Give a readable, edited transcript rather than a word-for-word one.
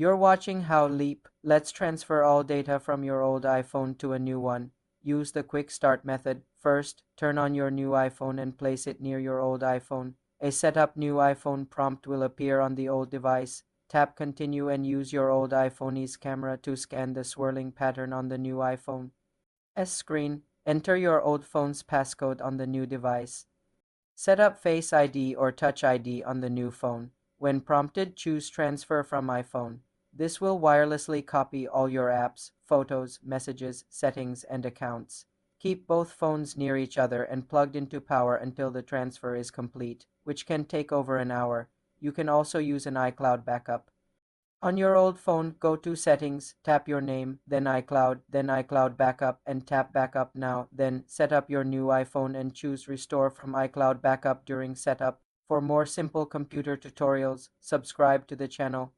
You're watching How Leap. Let's transfer all data from your old iPhone to a new one. Use the quick start method. First, turn on your new iPhone and place it near your old iPhone. A setup new iPhone prompt will appear on the old device. Tap continue and use your old iPhone's camera to scan the swirling pattern on the new iPhone. Screen. Enter your old phone's passcode on the new device. Set up Face ID or Touch ID on the new phone. When prompted, choose Transfer from iPhone. This will wirelessly copy all your apps, photos, messages, settings, and accounts. Keep both phones near each other and plugged into power until the transfer is complete, which can take over an hour. You can also use an iCloud backup. On your old phone, go to Settings, tap your name, then iCloud Backup, and tap Backup Now. Then set up your new iPhone and choose Restore from iCloud Backup during setup. For more simple computer tutorials, subscribe to the channel.